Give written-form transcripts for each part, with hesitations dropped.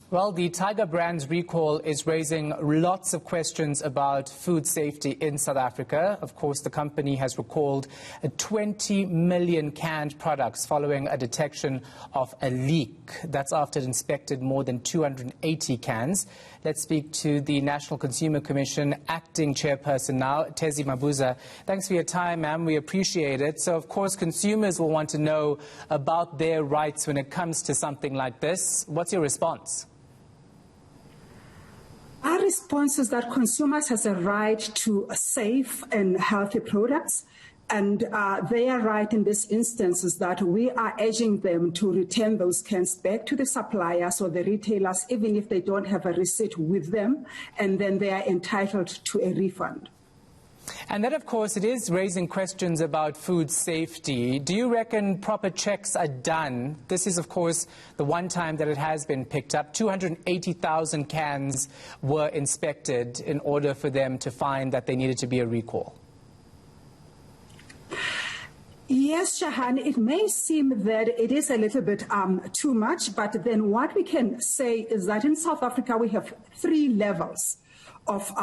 Well, the Tiger Brands recall is raising lots of questions about food safety in South Africa. Of course, the company has recalled 20 million canned products following a detection of a leak. That's after it inspected more than 280 cans. Let's speak to the National Consumer Commission acting chairperson now, Thezi Mabuza. Thanks for your time, ma'am. We appreciate it. So, of course, consumers will want to know about their rights when it comes to something like this. What's your response? Our response is that consumers have a right to safe and healthy products, and their right in this instance is that we are urging them to return those cans back to the suppliers or the retailers, even if they don't have a receipt with them, and then they are entitled to a refund. And then, of course, it is raising questions about food safety. Do you reckon proper checks are done? This is, of course, the one time that it has been picked up. 280,000 cans were inspected in order for them to find that they needed to be a recall. Yes, Shahan, it may seem that it is a little bit too much, but then what we can say is that in South Africa we have 3 levels of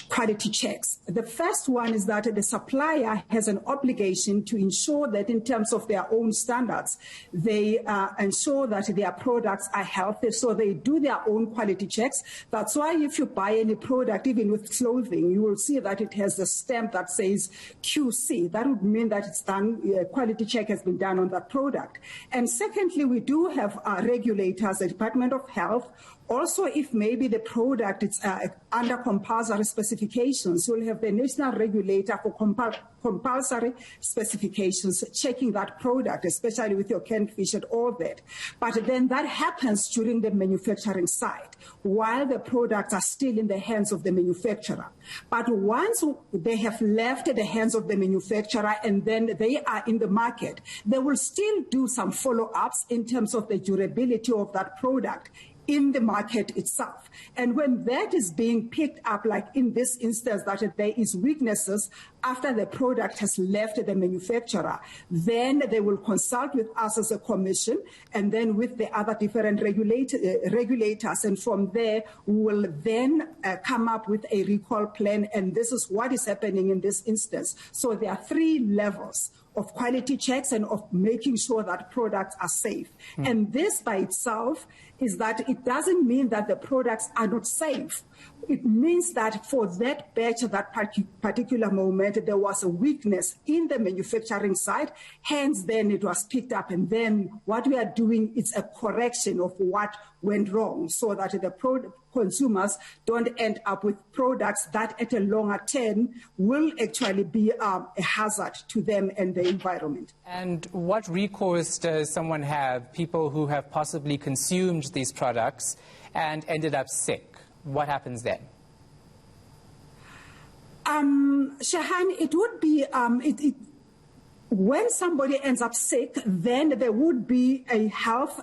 quality checks. The first one is that the supplier has an obligation to ensure that in terms of their own standards, they ensure that their products are healthy, so they do their own quality checks. That's why if you buy any product, even with clothing, you will see that it has a stamp that says QC. That would mean that it's done, quality check has been done on that product. And secondly, we do have regulators, the Department of Health. Also, if maybe the product is under compulsory specifications, you'll have the national regulator for compulsory specifications checking that product, especially with your canned fish and all that. But then that happens during the manufacturing side, while the products are still in the hands of the manufacturer. But once they have left the hands of the manufacturer and then they are in the market, they will still do some follow-ups in terms of the durability of that product in the market itself. And when that is being picked up, like in this instance, that there is weaknesses after the product has left the manufacturer, then they will consult with us as a commission and then with the other different regulators. And from there, we will then come up with a recall plan. And this is what is happening in this instance. So there are 3 levels of quality checks and of making sure that products are safe. And this by itself is that it doesn't mean that the products are not safe. It means that for that batch at that particular moment, there was a weakness in the manufacturing side, hence then it was picked up, and then what we are doing is a correction of what went wrong so that the consumers don't end up with products that at a longer term will actually be a hazard to them and the environment. And what recourse does someone have, people who have possibly consumed these products and ended up sick? What happens then? Shahan, it would be, when somebody ends up sick, then there would be a health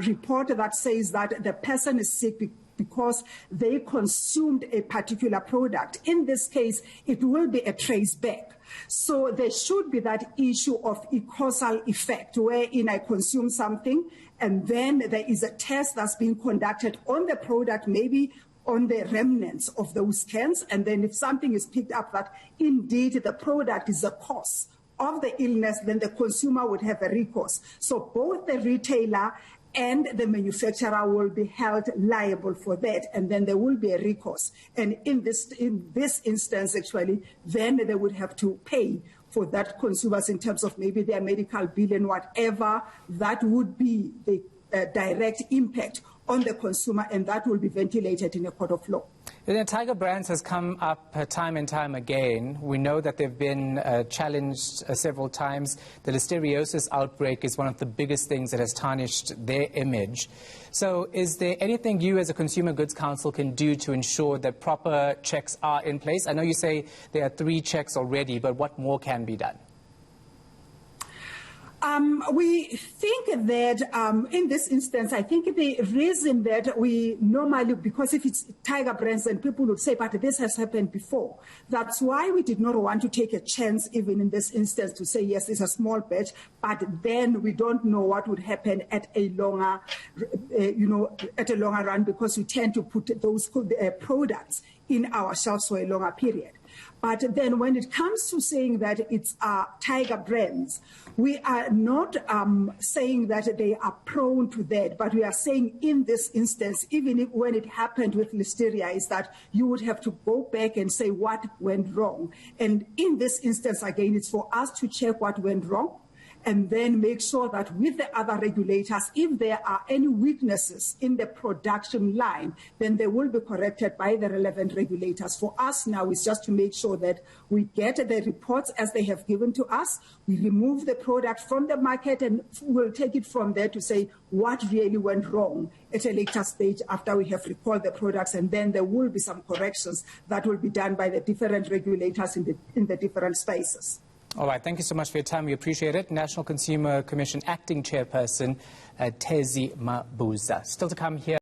report that says that the person is sick because they consumed a particular product. In this case, it will be a trace back. So there should be that issue of a causal effect, wherein I consume something and then there is a test that's being conducted on the product, maybe on the remnants of those cans, and then if something is picked up that indeed the product is the cause of the illness, then the consumer would have a recourse. So both the retailer and the manufacturer will be held liable for that, and then there will be a recourse. And in this instance, actually, then they would have to pay for that consumers in terms of maybe their medical bill and whatever that would be the direct impact on the consumer, and that will be ventilated in a court of law. The Tiger Brands has come up time and time again. We know that they've been challenged several times. The listeriosis outbreak is one of the biggest things that has tarnished their image. So is there anything you as a Consumer Goods Council can do to ensure that proper checks are in place? I know you say there are 3 checks already, but what more can be done? We think that in this instance, I think the reason that we normally, because if it's Tiger Brands, then people would say, but this has happened before. That's why we did not want to take a chance, even in this instance, to say, yes, it's a small batch, but then we don't know what would happen at a longer, at a longer run, because we tend to put those products in our shelves for a longer period. But then when it comes to saying that it's Tiger Brands, we are not saying that they are prone to that, but we are saying in this instance, even if when it happened with Listeria, is that you would have to go back and say what went wrong. And in this instance, again, it's for us to check what went wrong, and then make sure that with the other regulators, if there are any weaknesses in the production line, then they will be corrected by the relevant regulators. For us now is just to make sure that we get the reports as they have given to us, we remove the product from the market, and we'll take it from there to say what really went wrong at a later stage after we have recalled the products, and then there will be some corrections that will be done by the different regulators in the different spaces. All right, thank you so much for your time. We appreciate it. National Consumer Commission Acting Chairperson, Thezi Mabuza. Still to come here.